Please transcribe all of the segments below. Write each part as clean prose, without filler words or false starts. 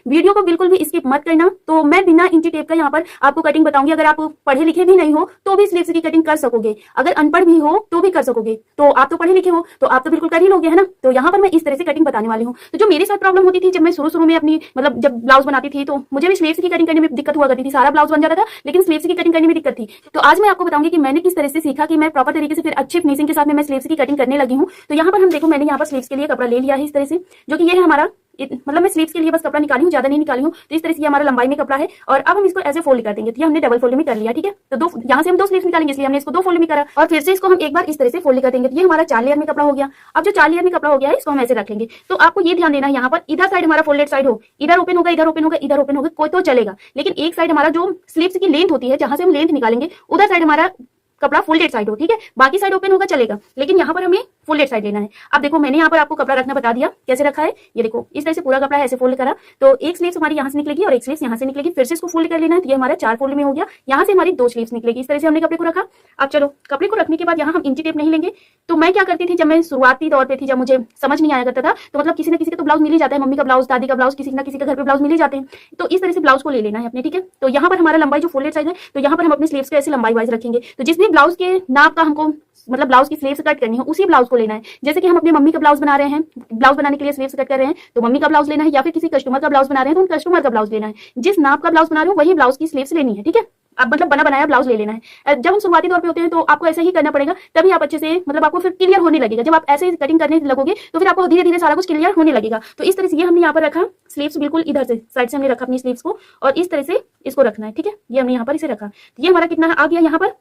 Video को बिल्कुल भी स्किप मत करना। तो मैं बिना इंची टेप का यहाँ पर आपको कटिंग बताऊंगी। अगर आप पढ़े लिखे भी नहीं हो तो भी स्लीव्स की कटिंग कर सकोगे, अगर अनपढ़ भी हो तो भी कर सकोगे। तो आप तो पढ़े लिखे हो तो आप तो बिल्कुल कर ही लोगे, है ना। तो यहाँ पर मैं इस तरह से कटिंग बताने वाली हूँ। तो जो मेरे साथ प्रॉब्लम होती थी जब मैं शुरू में अपनी मतलब जब ब्लाउज बनाती थी तो मुझे भी स्लीव्स की कटिंग करने में दिक्कत हुआ करती थी। सारा ब्लाउज बन जाता था लेकिन स्लीव्स की कटिंग करने में दिक्कत थी। तो आज मैं आपको बताऊंगी कि मैंने किस तरह से सीखा कि मैं प्रॉपर तरीके से फिर अच्छे फिनिशिंग के साथ में मैं स्लीव्स की कटिंग करने लगी हूँ। तो यहाँ पर हम देखो, मैंने यहाँ पर स्लीव्स के लिए कपड़ा ले लिया है इस तरह से, जो कि ये है हमारा मतलब मैं स्लीव्स के लिए बस कपड़ा निकाली हूँ, ज्यादा नहीं निकाली हूँ। तो इस तरह से ये हमारा लंबाई में कपड़ा है और अब हम इसको ऐसे फोल्ड कर देंगे। तो ये हमने डबल फोल्ड में कर लिया, ठीक है। तो यहाँ से हम 2 स्लीव्स निकालेंगे, इसलिए हमने इसको 2 फोल्ड में करा और फिर से इसको हम एक बार इस तरह से फोल्ड कर देंगे। तो ये हमारा 4 लेयर में कपड़ा हो गया। अब जो 4 लेयर में कपड़ा हो गया है इसको हम ऐसे रख लेंगे। तो आपको ये ध्यान देना है, यहाँ पर इधर साइड हमारा फोल्डेड साइड हो, इधर ओपन होगा, इधर ओपन होगा, इधर ओपन होगा, कोई तो चलेगा, लेकिन एक साइड हमारा जो स्लीव्स की लेंथ होती है, जहां से हम लेंथ निकालेंगे उधर साइड हमारा कपड़ा फोल्डेड साइड हो, ठीक है। बाकी साइड ओपन होगा चलेगा, लेकिन यहाँ पर हमें फोल्डेड साइड लेना है। अब देखो, मैंने यहाँ पर आपको कपड़ा रखना बता दिया, कैसे रखा है। ये देखो, इस तरह से पूरा कपड़ा ऐसे फोल्ड करा तो एक स्लीव्स हमारी यहाँ से निकलेगी और एक स्लीव्स यहाँ से निकलेगी, फिर से इसको फोल्ड कर लेना है। तो ये हमारा 4 फोल्ड में हो गया। यहाँ से हमारी 2 स्लीव्स निकलेगी। इस तरह से हमने कपड़े को रखा। अब चलो, कपड़े को रखने के बाद यहाँ हम इंची टेप नहीं लेंगे। तो मैं क्या करती थी, जब मैं शुरुआती दौर पे थी, जब मुझे समझ नहीं आया करता था, तो मतलब किसी न किसी का तो ब्लाउज मिल ही जाता है, मम्मी का ब्लाउज, दादी का ब्लाउज, किसी न किसी का घर पे ब्लाउज मिल ही जाते हैं। तो इस तरह से ब्लाउज को ले लेना है अपने, ठीक है। तो यहाँ पर हमारा लंबाई जो फोल्डेड साइड है, तो यहाँ पर हम अपने स्लीव्स को ऐसे लंबाई वाइज रखेंगे। तो जिस भी ब्लाउज के नाप का हमको मतलब ब्लाउज की स्लीव्स कट करनी है उसी ब्लाउज को लेना है। जैसे कि हम अपनी मम्मी का ब्लाउज बना रहे हैं, ब्लाउज बनाने के लिए स्लीव्स कट कर रहे हैं, तो मम्मी का ब्लाउज लेना है, या फिर किसी कस्टमर का ब्लाउज बना रहे हैं तो उन कस्टमर का ब्लाउज लेना है। जिस नाप का ब्लाउज बना रहे हो वही ब्लाउज की स्लीव्स लेनी है, ठीक है। अब मतलब बना बनाया ब्लाउज ले लेना है। जब हम शुरुआती तौर पे होते हैं तो आपको ऐसा ही करना पड़ेगा, तभी आप अच्छे से मतलब आपको फिर क्लियर होने लगेगा। जब आप ऐसे कटिंग करने लगोगे तो फिर आपको धीरे धीरे सारा कुछ क्लियर होने लगेगा। तो इस तरह से ये हमने यहाँ पर रखा, स्लीव्स बिल्कुल इधर से साइड से हमने रखा अपनी स्लीव्स को, और इस तरह से इसको रखना है, ठीक है। ये हमने यहाँ पर इसे रखा। तो ये हमारा कितना आ गया यहाँ पर,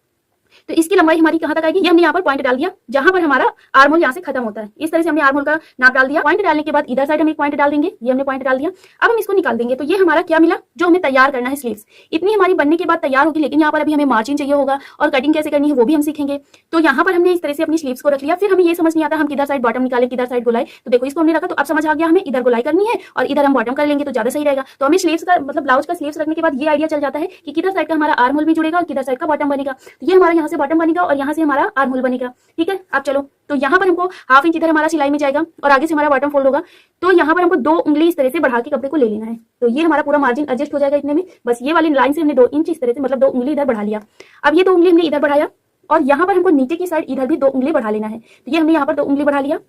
तो इसकी लंबाई हमारी कहां तक आएगी, ये हमने यहाँ पर पॉइंट डाल दिया जहां पर हमारा आर्म होल यहाँ से खत्म होता है। इस तरह से हमने आर्म होल का नाप डाल दिया। पॉइंट डालने के बाद इधर साइड हम एक पॉइंट डाल देंगे, ये हमने पॉइंट डाल दिया। अब हम इसको निकाल देंगे। तो ये हमारा क्या मिला, जो हमें तैयार करना है स्लीव्स, इतनी हमारी बनने के बाद तैयार होगी। लेकिन यहाँ पर अभी हमें मार्जिन चाहिए होगा और कटिंग कैसे करनी है वो भी हम सीखेंगे। तो यहाँ पर हमने इस तरह से अपनी स्लीव्स को रख लिया। फिर हमें ये समझ नहीं आता हम किधर साइड बॉटम निकालें, किधर साइड गोलाई। तो देखो, इसको हमने रखा तो अब समझ आ गया हमें इधर गोलाई करनी है और इधर हम बॉटम कर लेंगे तो ज्यादा सही रहेगा। तो हमें स्लीव्स का मतलब ब्लाउज का स्लीव्स रखने के बाद ये आइडिया चल जाता है कि किधर साइड का हमारा आर्म होल भी जुड़ेगा और किधर साइड का बॉटम बनेगा। तो ये हमारा यहाँ से बॉटम बनेगा और यहाँ से हमारा आर्म होल बनेगा, ठीक है। अब चलो, तो यहाँ पर हमको ½ इंच इधर हमारा सिलाई में जाएगा और आगे से हमारा बॉटम फोल्ड होगा। तो यहाँ पर हमको 2 उंगली इस तरह से बढ़ा के कपड़े को ले लेना है। तो ये हमारा पूरा मार्जिन एडजस्ट हो जाएगा इतने में। बस ये वाली लाइन से हमने 2 इंच इस तरह से मतलब 2 उंगली इधर बढ़ा लिया। अब ये 2 उंगली हमने इधर बढ़ाया और यहाँ पर हमको नीचे की साइड इधर भी 2 उंगली बढ़ा लेना है। तो ये हमने यहाँ पर 2 उंगली बढ़ा लिया।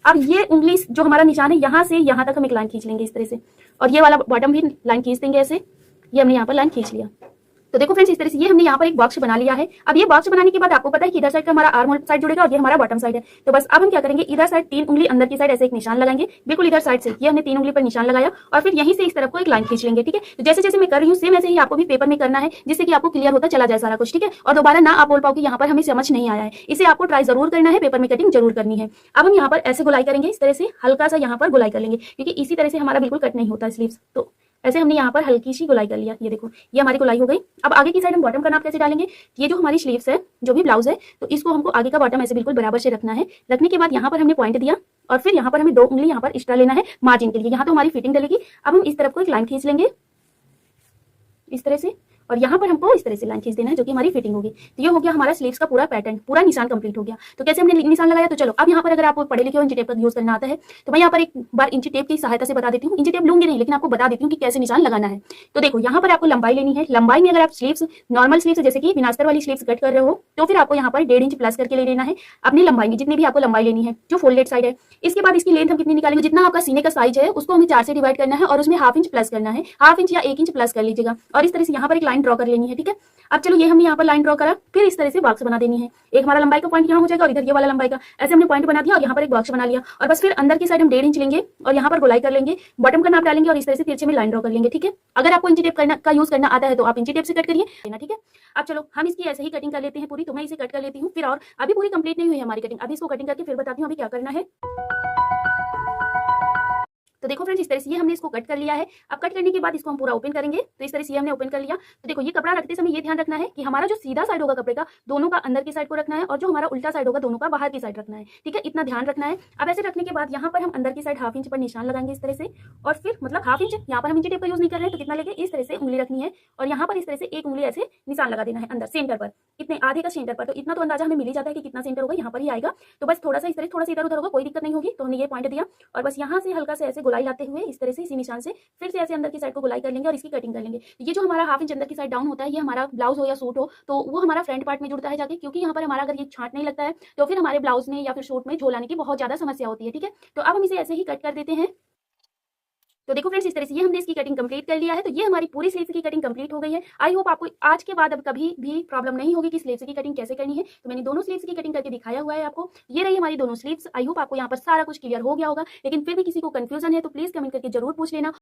अब ये उंगली जो हमारा निशान है यहाँ से यहाँ तक हम एक लाइन खींच लेंगे इस तरह से, और ये वाला बॉटम भी लाइन खींच देंगे ऐसे। ये हमने यहाँ पर लाइन खींच लिया। तो देखो फ्रेंड्स, इस तरह से ये हमने यहाँ पर एक बॉक्स बना लिया है। अब ये बॉक्स बनाने के बाद आपको पता है कि इधर साइड का हमारा आर्म होल साइड जुड़ेगा और ये हमारा बॉटम साइड है। तो बस अब हम क्या करेंगे, इधर साइड 3 उंगली अंदर की साइड ऐसे एक निशान लगाएंगे, बिल्कुल इधर साइड से। ये हमने 3 उंगली पर निशान लगाया और फिर यहीं से इस तरफ को एक लाइन खींच लेंगे, ठीक है। तो जैसे जैसे मैं कर रही हूँ सेम ऐसे ही आपको भी पेपर में करना है, जिससे कि आपको क्लियर होता चला जाए सारा कुछ, ठीक है। और दोबारा ना आप बोल पाओ कि यहाँ पर हमें समझ नहीं आया है। इसे आपको ट्राई जरूर करना है, पेपर में कटिंग जरूर करनी है। अब हम यहाँ पर ऐसे गुलाई करेंगे, इस तरह से हल्का सा यहाँ पर गुलाई कर लेंगे, क्योंकि इसी तरह से हमारा बिल्कुल कट नहीं होता स्लीव्स। तो ऐसे हमने यहाँ पर हल्की सी गुलाई कर लिया। ये देखो, ये हमारी गुलाई हो गई। अब आगे की साइड हम बॉटम का नाप कैसे डालेंगे, ये जो हमारी स्लीव्स है, जो भी ब्लाउज है, तो इसको हमको आगे का बॉटम ऐसे बिल्कुल बराबर से रखना है। रखने के बाद यहाँ पर हमने पॉइंट दिया और फिर यहाँ पर हमें 2 उंगली यहाँ पर एक्स्ट्रा लेना है मार्जिन के लिए। यहाँ तो हमारी फिटिंग डलेगी। अब हम इस तरफ को एक लाइन खींच लेंगे इस तरह से, और यहाँ पर हमको इस तरह से लाइन खींच देना है, जो कि हमारी फिटिंग होगी। तो ये हो गया हमारा स्लीव्स का पूरा पैटर्न, पूरा निशान कंप्लीट हो गया। तो कैसे हमने निशान लगाया, तो चलो अब यहाँ पर अगर आप पढ़े लिखे हो, इंची टेप का यूज करना आता है, तो मैं यहाँ पर एक बार इंची टेप की सहायता से बता देती हूँ। इंची टेप लूंगी नहीं, लेकिन आपको बता देती हूँ कि कैसे निशान लगाना है। तो देखो, यहाँ पर आपको लंबाई लेनी है। लंबाई में अगर आप स्लीव्स नॉर्मल स्लीव्स जैसे कि बिनास्तर वाली स्लीव्स कट कर रहे हो, तो फिर आपको यहाँ पर 1.5 इंच प्लस करके ले लेना है अपनी लंबाई में, जितनी भी आपको लंबाई लेनी है जो फोल्डेड साइड है। इसके बाद इसकी लेंथ हम कितनी निकालेंगे, जितना आपका सीने का साइज है उसको हमें 4 से डिवाइड करना है और उसमें ½ इंच प्लस करना है, ½ इंच या 1 इंच प्लस कर लीजिएगा। और इस तरह से यहाँ पर एक लाइन ड्रॉ कर लेनी है, ठीक है। अब चलो, ये हमने यहाँ पर लाइन ड्रॉ करा, फिर इस तरह से बॉक्स बना देनी है। एक हमारा लंबाई का पॉइंट यहाँ हो जाएगा और इधर ये वाला लंबाई का, ऐसे हमने पॉइंट बना दिया और यहाँ पर एक बॉक्स बना लिया। और बस फिर अंदर की साइड हम 1.5 इंच लेंगे और यहाँ पर गोलाई कर लेंगे, बॉटम का नाप डालेंगे और इस तरह से तिरछे में लाइन ड्रॉ कर लेंगे, ठीक है। अगर आपको इंची टेप का यूज करना आता है तो आप इंची टेप से कट करिए, ठीक है। अब चलो, हम इसकी ऐसे ही कटिंग कर लेते हैं पूरी। तो मैं इसे कट कर लेती हूँ फिर, और अभी पूरी कंप्लीट नहीं हुई हमारी कटिंग, अभी इसको कटिंग करके फिर बताती हूँ अभी क्या करना है। तो देखो फ्रेंड्स, इस तरह से ये हमने इसको कट कर लिया है। अब कट करने के बाद इसको हम पूरा ओपन करेंगे। तो इस तरह से ये हमने ओपन कर लिया। तो देखो, ये कपड़ा रखते समय ये ध्यान रखना है कि हमारा जो सीधा साइड होगा कपड़े का, दोनों का अंदर की साइड को रखना है, और जो हमारा उल्टा साइड होगा दोनों का बाहर की साइड रखना है, ठीक है। इतना ध्यान रखना है। अब ऐसे रखने के बाद यहाँ पर हम अंदर की साइड ½ इंच पर निशान लगाएंगे इस तरह से, और फिर मतलब ½ इंच, यहाँ पर हम इंची टेप का यूज नहीं कर रहे हैं, तो कितना लेंगे, इस तरह से उंगली रखनी है और यहाँ पर इस तरह से एक उंगली ऐसे निशान लगा देना है अंदर सेंटर पर, इतने आधे का सेंटर पर। तो इतना तो अंदाजा हमें मिल ही जाता है कि कितना सेंटर होगा, यहाँ पर ही आएगा। तो बस थोड़ा सा इस तरह, थोड़ा सा इधर उधर होगा, कोई दिक्कत नहीं होगी। तो हमने ये पॉइंट दिया और बस यहाँ से हल्का से ऐसे गोलाई लाते हुए इस तरह से इसी निशान से फिर से ऐसे अंदर की साइड को गोलाई कर लेंगे और इसकी कटिंग कर लेंगे। ये जो हमारा 1/2 इंच अंदर की साइड डाउन होता है, ये हमारा ब्लाउज हो या सूट हो तो वो हमारा फ्रंट पार्ट में जुड़ता है जाके, क्योंकि यहाँ पर हमारा अगर ये छांट नहीं लगता है तो फिर हमारे ब्लाउज में या फिर सूट में झोल आने की बहुत ज्यादा समस्या होती है। ठीक है, तो अब हम इसे ऐसे ही कट कर देते हैं। तो देखो फ्रेंड्स, इस तरह से ये हमने इसकी कटिंग कंप्लीट कर लिया है। तो ये हमारी पूरी स्लीव्स की कटिंग कंप्लीट हो गई है। आई होप आपको आज के बाद अब कभी भी प्रॉब्लम नहीं होगी कि स्लीव्स की कटिंग कैसे करनी है। तो मैंने दोनों स्लीव्स की कटिंग करके दिखाया हुआ है आपको। ये रही हमारी दोनों स्लीव्स। आई होप आपको यहाँ पर सारा कुछ क्लियर हो गया होगा, लेकिन फिर भी किसी को कंफ्यूजन है तो प्लीज कमेंट करके जरूर पूछ लेना।